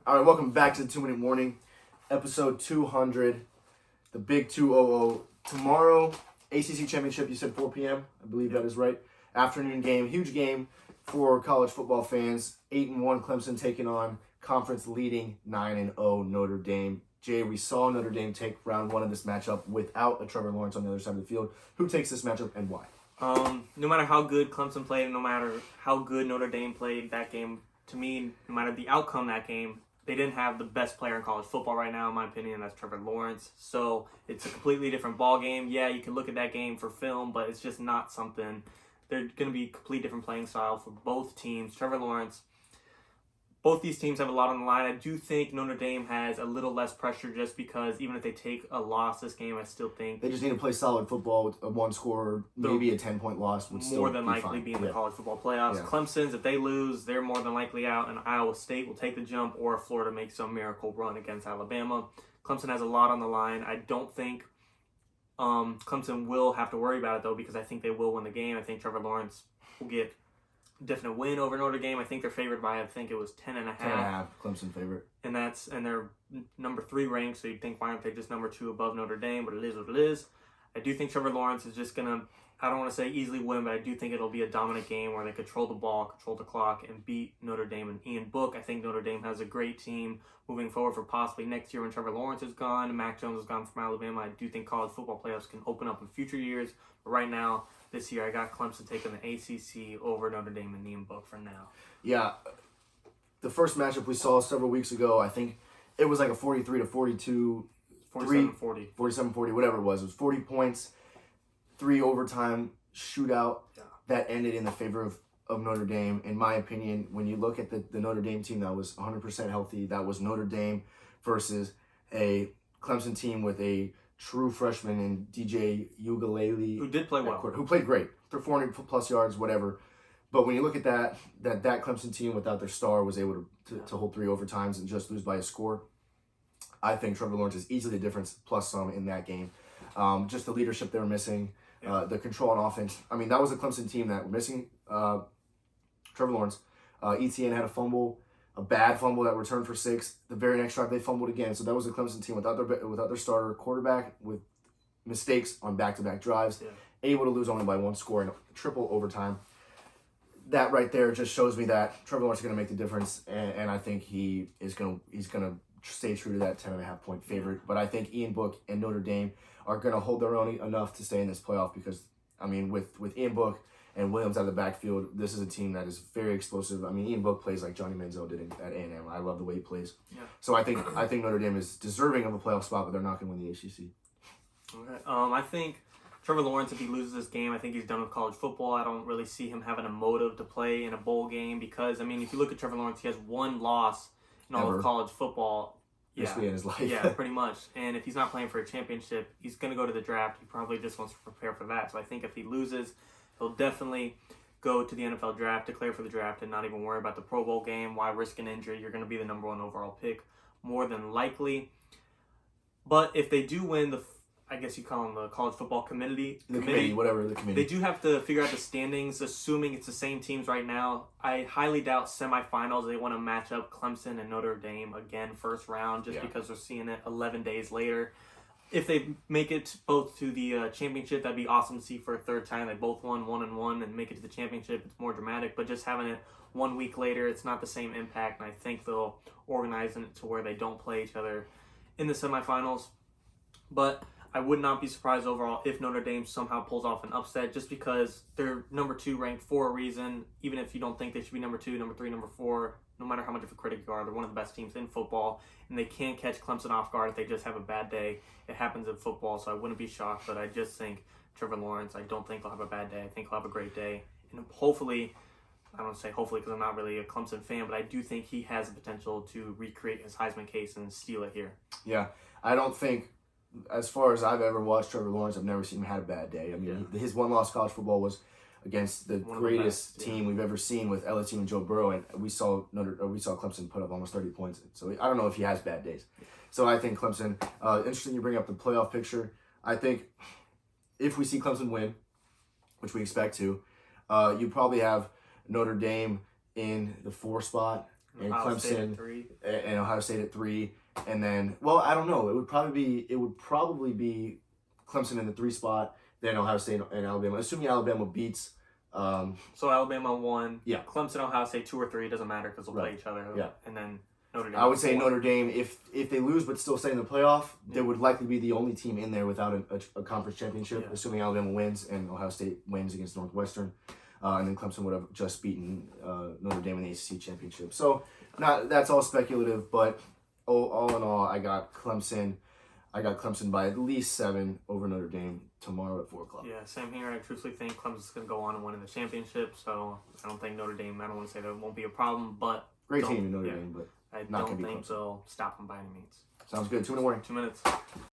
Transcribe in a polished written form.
All right, welcome back to the 2 Minute Warning, episode 200, the big 200. Tomorrow, ACC Championship, you said 4 p.m., I believe that is right. Afternoon game, huge game for college football fans. 8-1 Clemson taking on conference leading 9-0 Notre Dame. Jay, we saw Notre Dame take round one of this matchup without a Trevor Lawrence on the other side of the field. Who takes this matchup and why? No matter how good Clemson played, and no matter how good Notre Dame played that game, to me, no matter the outcome of that game, they didn't have the best player in college football right now, in my opinion. That's Trevor Lawrence. So it's a completely different ball game. Yeah, you can look at that game for film, but it's just not something. They're going to be a complete different playing style for both teams. Trevor Lawrence. Both these teams have a lot on the line. I do think Notre Dame has a little less pressure just because even if they take a loss this game, I still think They just need to play solid football with a one-score, maybe a 10-point loss would still more than be likely fine. be in the college football playoffs. Yeah. Clemson's, if they lose, they're more than likely out, and Iowa State will take the jump, or if Florida makes some miracle run against Alabama. Clemson has a lot on the line. I don't think Clemson will have to worry about it, though, because I think they will win the game. I think Trevor Lawrence will get a definite win over Notre Dame. I think they're favored by, I think it was 10.5. 10.5, Clemson favorite. And they're number 3 ranked, so you'd think, why aren't they just number 2 above Notre Dame? But it is what it is. I do think Trevor Lawrence is just going to, I don't want to say easily win, but I do think it'll be a dominant game where they control the ball, control the clock, and beat Notre Dame and Ian Book. I think Notre Dame has a great team moving forward for possibly next year when Trevor Lawrence is gone and Mac Jones is gone from Alabama. I do think college football playoffs can open up in future years. But right now, this year, I got Clemson taking the ACC over Notre Dame and Ian Book for now. Yeah, the first matchup we saw several weeks ago, I think it was like a 43-42, 47-40. 47-40, whatever it was. It was 40 points, 3 overtime shootout that ended in the favor of Notre Dame. In my opinion, when you look at the Notre Dame team that was 100% healthy, that was Notre Dame versus a Clemson team with a true freshman in DJ Ugalele. Who did play well. Who played great. For 400-plus yards, whatever. But when you look at that Clemson team without their star was able to hold 3 overtimes and just lose by a score, I think Trevor Lawrence is easily the difference plus some in that game. Just the leadership they were missing, the control on offense. I mean, that was a Clemson team that were missing Trevor Lawrence. ETN had a bad fumble that returned for 6. The very next drive, they fumbled again. So that was a Clemson team without their starter quarterback with mistakes on back-to-back drives, able to lose only by 1 score in triple overtime. That right there just shows me that Trevor Lawrence is going to make the difference, and I think he's going to stay true to that 10.5 point favorite. But I think Ian Book and Notre Dame are going to hold their own enough to stay in this playoff because, I mean, with Ian Book and Williams out of the backfield, this is a team that is very explosive. I mean, Ian Book plays like Johnny Manziel did at A&M. I love the way he plays. Yeah. So I think Notre Dame is deserving of a playoff spot, but they're not going to win the ACC. Okay. I think Trevor Lawrence, if he loses this game, I think he's done with college football. I don't really see him having a motive to play in a bowl game because, I mean, if you look at Trevor Lawrence, he has 1 loss in all of college football. Basically in his life. Yeah, pretty much. And if he's not playing for a championship, he's going to go to the draft. He probably just wants to prepare for that. So I think if he loses, he'll definitely go to the NFL draft, declare for the draft, and not even worry about the Pro Bowl game. Why risk an injury? You're going to be the number 1 overall pick, more than likely. But if they do win I guess you call them the college football committee. The committee. They do have to figure out the standings, assuming it's the same teams right now. I highly doubt semifinals. They want to match up Clemson and Notre Dame again first round just because they're seeing it 11 days later. If they make it both to the championship, that'd be awesome to see for a third time. They both won 1-1 and make it to the championship. It's more dramatic, but just having it 1 week later, it's not the same impact, and I think they'll organize it to where they don't play each other in the semifinals. But I would not be surprised overall if Notre Dame somehow pulls off an upset just because they're number 2 ranked for a reason. Even if you don't think they should be number 2, number 3, number 4, no matter how much of a critic you are, they're one of the best teams in football. And they can't catch Clemson off guard if they just have a bad day. It happens in football, so I wouldn't be shocked. But I just think Trevor Lawrence, I don't think he'll have a bad day. I think he'll have a great day. And hopefully, I don't say hopefully because I'm not really a Clemson fan, but I do think he has the potential to recreate his Heisman case and steal it here. Yeah, I don't think, as far as I've ever watched Trevor Lawrence, I've never seen him had a bad day. I mean, his 1 loss college football was against the greatest team we've ever seen with LSU and Joe Burrow, and we saw Clemson put up almost 30 points. So I don't know if he has bad days. So I think Clemson. Interesting you bring up the playoff picture. I think if we see Clemson win, which we expect to, you probably have Notre Dame in the 4 spot, and Ohio State Clemson at 3. and Ohio State at 3. And then, well, I don't know. It would probably be Clemson in the 3 spot, then Ohio State and Alabama. Assuming Alabama beats. So Alabama 1. Yeah. Clemson, Ohio State 2 or 3 doesn't matter because they'll play each other. Yeah. And then Notre Dame. I would say 4. Notre Dame, if they lose but still stay in the playoff, they would likely be the only team in there without a conference championship, assuming Alabama wins and Ohio State wins against Northwestern. And then Clemson would have just beaten Notre Dame in the ACC championship. So that's all speculative, but all in all, I got Clemson by at least 7 over Notre Dame tomorrow at 4 o'clock. Yeah, same here. I truthfully think Clemson's going to go on and win in the championship, so I don't think Notre Dame, I don't want to say that won't be a problem, but... Great team in Notre Dame, but I not don't going to be think Clemson. they'll stop them by any means. Sounds good. 2 minute warning. 2 minutes.